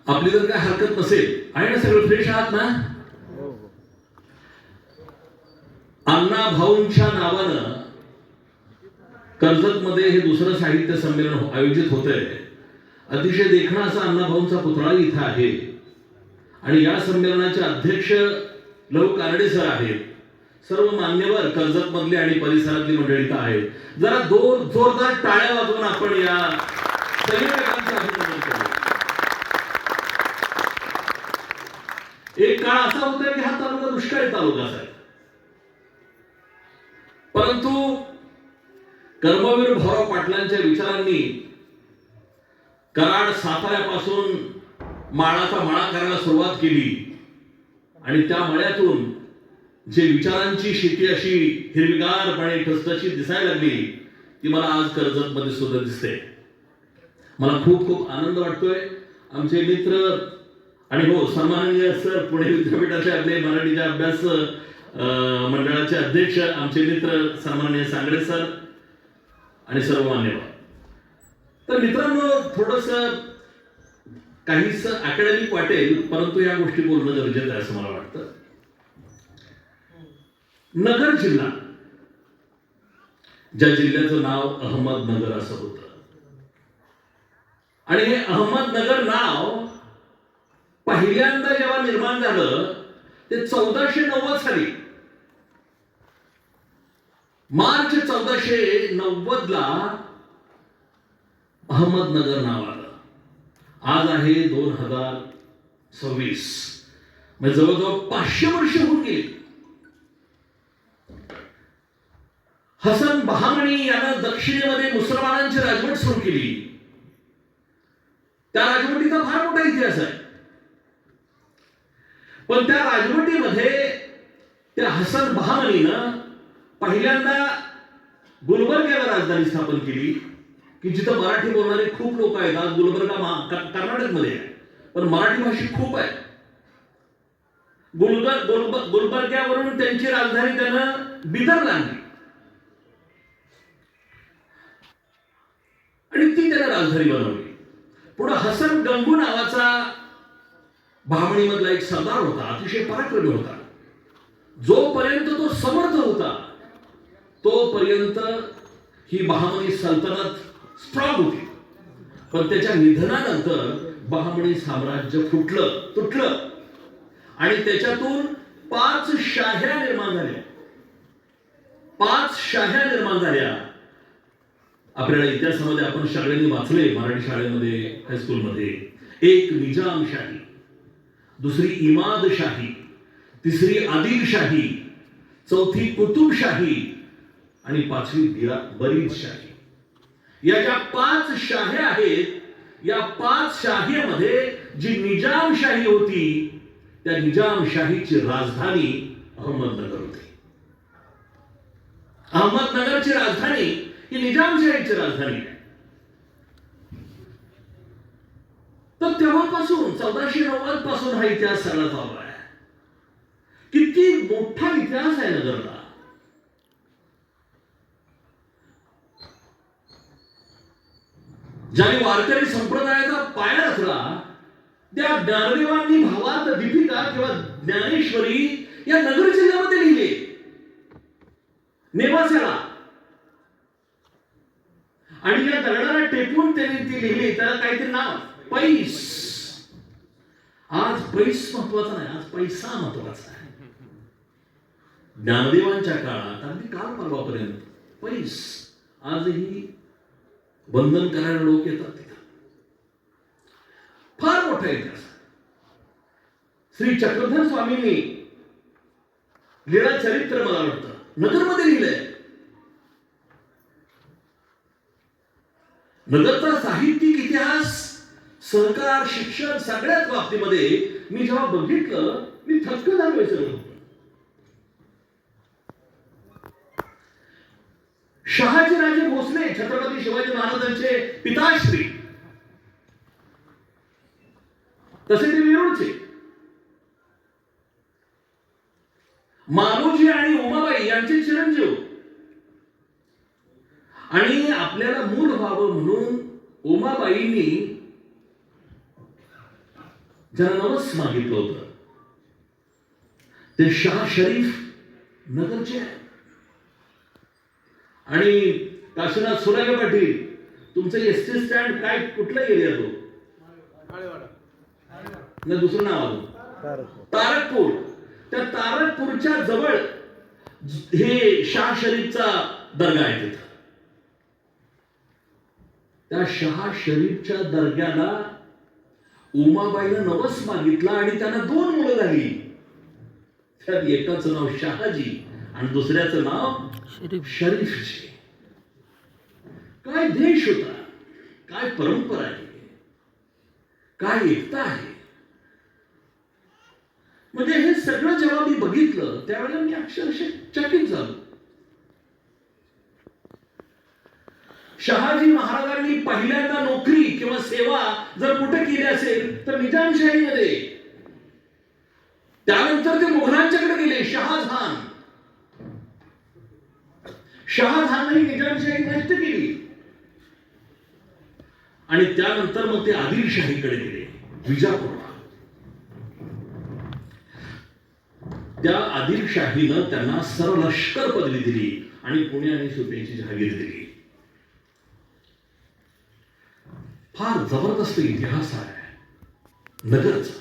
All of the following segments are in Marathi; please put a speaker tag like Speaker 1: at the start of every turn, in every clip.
Speaker 1: आपली जर काय हरकत नसेल, आहे ना सगळं फ्रेश आहात ना? अण्णा भाऊंच्या नावानं कर्जत मध्ये हे दुसरं साहित्य संमेलन आयोजित होतंय. अतिशय देखणा असा अण्णा भाऊंचा पुतळाही इथं आहे आणि या संमेलनाचे अध्यक्ष लहू कानडे सर आहेत. सर्व मान्यवर कर्जत मधली आणि परिसरातली मंडळी इथं आहेत. जरा जोरदार टाळ्या वाजवून आपण या संयोजकांचं अभिनंदन करू. एक काळ असा होता की हा तालुका दुष्काळी तालुका असायचा, परंतु कर्मवीर भाऊराव पाटलांच्या विचारांनी कराड साताऱ्यापासून माळाचा मळा करायला सुरुवात केली आणि त्या मळ्यातून जे विचारांची शेती अशी हिरवीगारपणे ठसठशीत दिसायला लागली ती मला आज कर्जत मध्ये सुद्धा दिसते. मला खूप खूप आनंद वाटतोय. आमचे मित्र आणि हो सन्माननीय सर, पुणे विद्यापीठाचे आपले मराठीच्या अभ्यास मंडळाचे अध्यक्ष आमचे मित्र सन्माननीय सांगडे सर आणि सर्व मान्यवर. तर मित्रांनो, थोडस काहीच अकॅडमिक वाटेल, परंतु या गोष्टी बोलणं गरजेचं आहे असं मला वाटतं. नगर जिल्हा, ज्या जिल्ह्याचं नाव अहमदनगर असं होतं आणि हे अहमदनगर नाव पहिल्यांदा जेव्हा निर्माण झालं ते 1490 साली, मार्च 1490 ला अहमदनगर नाव आलं. आज आहे 2026, म्हणजे जवळजवळ 500 वर्ष होऊन गेली. हसन बहामणी यानं दक्षिणेमध्ये मुसलमानांची राजवट सुरू केली. त्या राजवटीचा फार मोठा इतिहास आहे, पण त्या राजवटीमध्ये त्या हसन बहामणीनं पहिल्यांदा गुलबर्ग याला राजधानी स्थापन केली, की जिथं मराठी बोलणारे खूप लोक आहेत. आज गुलबर्गा कर्नाटक मध्ये आहे, पण मराठी भाषिक खूप आहे. गुलबर्ग्यावरून त्यांची राजधानी त्यानं बिदरला आणली आणि ती त्यानं राजधानी बनवली. पुढे हसन गंगू नावाचा बहामणी मधला एक सरदार होता, अतिशय पराक्रमी होता. जोपर्यंत तो समर्थ होता तोपर्यंत ही बहामणी सल्तनत स्ट्रॉंग होती. पण त्याच्या निधनानंतर बहामणी साम्राज्य तुटलं आणि त्याच्यातून 5 शाह्या निर्माण झाल्या. 5 शाह्या निर्माण झाल्या. आपल्याला इतिहासामध्ये आपण सगळ्यांनी वाचले मराठी शाळेमध्ये, हायस्कूलमध्ये. एक निजामशाही, दुसरी इमादशाही, तिसरी आदिलशाही, चौथी कुतुबशाही आणि 5वी बरीदशाही. या ज्या 5 शाह्या आहेत, या 5 शाहीमध्ये जी निजामशाही होती त्या निजामशाहीची राजधानी अहमदनगर होती. अहमदनगरची राजधानी ही निजामशाहीची राजधानी आहे. तर तेव्हापासून 1490 पासून हा इतिहास सगळा चालू आहे. किती मोठा इतिहास आहे नगरला. ज्याने वारकरी संप्रदायाचा पाया रचला त्या ज्ञानदेवांनी भावात दीपिका किंवा ज्ञानेश्वरी या नगर जिल्ह्यामध्ये लिहिले. नेवास्याला आणि या दगडाला टेकून त्यांनी ती लिहिली. त्याला काहीतरी नाव पैस. आज पैस महत्वाचा नाही, आज पैसा महत्वाचा आहे. ज्ञानदेवांच्या काळात अगदी काल परवापर्यंत पैस आजही वंदन करायला लोक येतात तिथं. फार मोठा इतिहास. श्री चक्रधर स्वामींनी लीळा चरित्र मला वाटतं नगरमध्ये लिहिलंय. नगरचा साहित्यिक इतिहास, सहकार, शिक्षण सगळ्याच बाबतीमध्ये मी जेव्हा बघितलं मी थक्क झालोय. सगळं शहाजीराजे भोसले छत्रपती शिवाजी महाराजांचे पिताश्री, तसे ते वेरूळचे. मालोजी आणि उमाबाई यांचे चिरंजीव. आणि आपल्याला मूल व्हावं म्हणून उमाबाईंनी ज्याला नवस मागितलं होतं ते शाह शरीफ नगरचे आहे. आणि काशीनाथ सुरागे पाटील, तुमचं एसटी स्टँड काय कुठला एरिया तो? नाही, दुसरं नाव आलं तारकपूर. त्या तारकपूरच्या जवळ हे शाह शरीफचा दर्गा आहे. तिथं त्या शाह शरीफच्या दर्ग्याला उमाबाईनं नवस मागितला आणि त्यांना 2 मुलं झाली. त्यात एकाचं नाव शहाजी आणि दुसऱ्याचं नाव शरीफजी. काय देश होता, काय परंपरा आहे, काय एकता आहे. म्हणजे हे सगळं जेव्हा मी बघितलं त्यावेळेला मी अक्षरशः चकित झालो. शहाजी महाराजांनी पहिल्यांदा नोकरी किंवा सेवा जर कुठे केली असेल तर निजामशाहीमध्ये. त्यानंतर ते मुघलांच्याकडे गेले. शहाजहानही निजामशाही नष्ट केली आणि त्यानंतर मग ते आदिलशाहीकडे गेले विजापूरला. त्या आदिलशाहीनं त्यांना सरलष्कर पदवी दिली आणि पुणे आणि सुपेची जहागीर दिली. फार जबरदस्त इतिहास आहे नगरचा.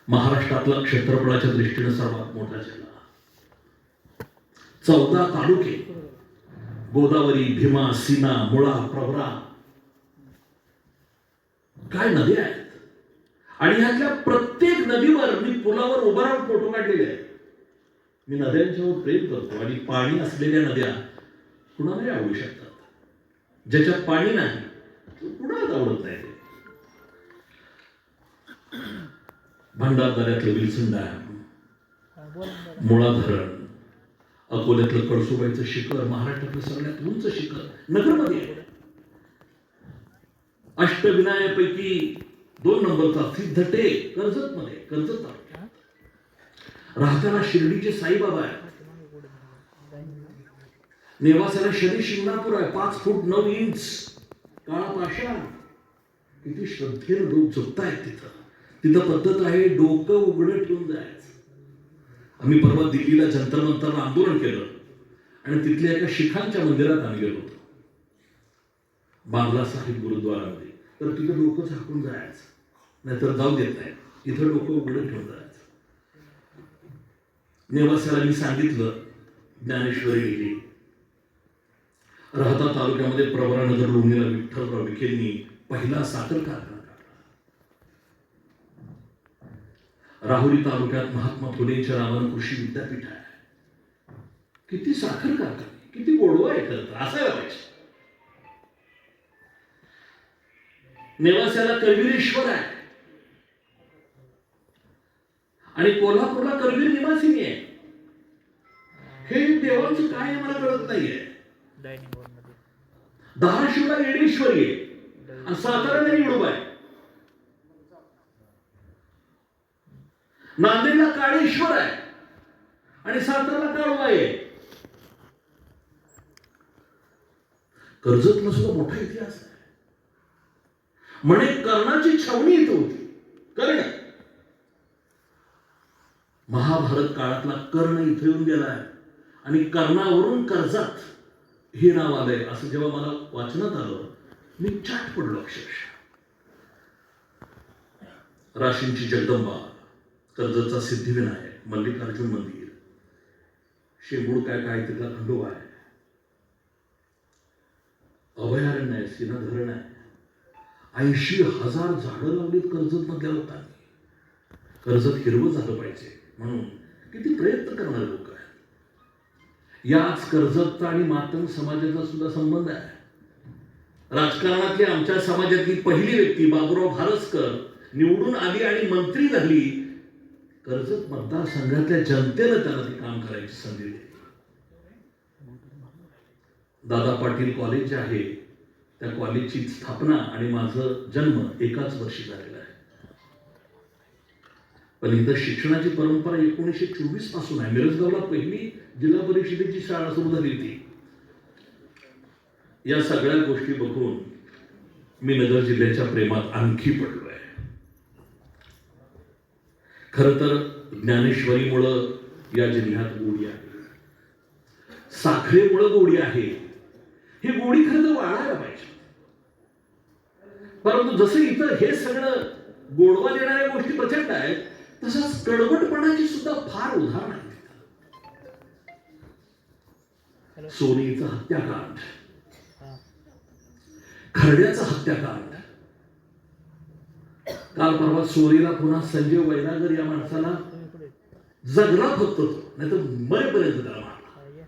Speaker 1: महाराष्ट्रातला क्षेत्रफळाच्या दृष्टीने सर्वात मोठा जिल्हा. 14 तालुके, गोदावरी, भीमा, सीना, मुळा, प्रवरा, काय नद्या आहेत. आणि ह्यातल्या प्रत्येक नदीवर मी पुलावर उभा राहून फोटो काढलेले आहेत. मी नद्यांच्यावर प्रेम करतो आणि पाणी असलेल्या नद्या कुणालाही आवडू शकतात. ज्याच्यात पाणी नाही कुणालाच आवडत नाही. भंडारदऱ्यातलं विल्सन डॅम, मुळा धरण, अकोल्यातलं कळसुबाईचं शिखर, महाराष्ट्रातलं सगळ्यात उंच शिखर नगरमध्ये आहे. अष्टविनायकापैकी 2 नंबरचा सिद्धटेक कर्जतमध्ये, कर्जत तालुक्यात. राहत्याला शिर्डीचे साईबाबा आहे. नेवासाला शनी शिंगणापूर आहे, 5 फूट 9 इंच काळा पाषाण. किती श्रद्धेनं लोक झोपतायत तिथं. तिथं पद्धत आहे डोकं उघडं ठेवून जायचं. आम्ही परवा दिल्लीला जंतर मंतरला आंदोलन केलं आणि तिथल्या एका शिखांच्या मंदिरात आम्ही गेलो होतो, बांगला साहिब गुरुद्वारामध्ये. तर तिथं डोकं झाकून जायचं, नाहीतर जाऊ देत नाही. इथं डोकं उघडं ठेवून जायचं. नेवासाला मी सांगितलं ज्ञानेश्वरी लिहिली. राहता तालुक्यामध्ये प्रवरानगर लोणीला विठ्ठलराव विखेंनी पहिला साखर कारखाना टाकला. राहुरी तालुक्यात महात्मा फुलेंच्या नावानं कृषी विद्यापीठ आहे. किती साखर कारखाने, किती गोडवा आहे खरं असायला पाहिजे. नेवासाला करवीरेश्वर आहे आणि कोल्हापूरला करवीर निवासिनी आहे. हे देवांचं काय आहे मला कळत नाहीये. धाराशिवला येडेश्वरी आहे आणि साताऱ्याला येडोबा आहे. नांदेडला काळेश्वर आहे आणि साताऱ्याला काळोबा आहे. कर्जतला सुद्धा मोठा इतिहास आहे. म्हणे कर्णाची छावणी इथं होती. कर्ण, महाभारत काळातला कर्ण इथे येऊन गेलाय आणि कर्णावरून कर्जत हे नाव आलंय असं जेव्हा मला वाचनात आलं मी चाट पडलो अक्षरशः. राशींची जगदंबा, कर्जतचा सिद्धिविनायक, मल्लिकार्जुन मंदिर, शेंबूड काय काय तिथला खंडोबा आहे, अभयारण्य आहे, सीना धरण आहे. 80,000 झाडं लावलीत कर्जत मधल्या लोकांनी. कर्जत हिरवं झालं पाहिजे म्हणून किती प्रयत्न करणारे लोक आहेत. याच कर्जतचा आणि मातंग समाजाचा सुद्धा संबंध आहे. राजकारणातली आमच्या समाजातली पहिली व्यक्ती बाबूराव भारसकर निवडून आली आणि मंत्री झाली. कर्जत मतदारसंघातल्या जनतेनं त्यांना ते काम करायची संधी दिली. दादा पाटील कॉलेज जे आहे त्या कॉलेजची स्थापना आणि माझं जन्म एकाच वर्षी झालेला आहे. पण इथं शिक्षणाची परंपरा 1924 पासून आहे. मिरजगावला पहिली जिल्हा परिषदेची शाळा सुरू झाली होती. या सगळ्या गोष्टी बघून मी नगर जिल्ह्याच्या प्रेमात आणखी पडलो आहे. खरं तर ज्ञानेश्वरीमुळं या जिल्ह्यात गोडी आहे, साखरेमुळं गोडी आहे. ही गोडी खरं तर वाढायला पाहिजे. परंतु जसं इथं हे सगळं गोडवा देणाऱ्या गोष्टी प्रचंड आहेत, तसंच कडवटपणाची सुद्धा फार उदाहरण आहेत. सोनीचा हत्याकांड, खरड्याचा हत्याकांड, काल परवा चोरीला पुन्हा संजय वैरागर या माणसाला जगला फक्त तो, नाही तर मरेपर्यंत त्याला मारला.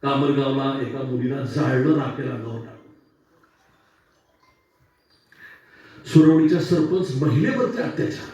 Speaker 1: कामरगावला एका मुलीला जाळलं राखेला अंगावर टाकून. सुरवणीच्या सरपंच महिलेवरती अत्याचार,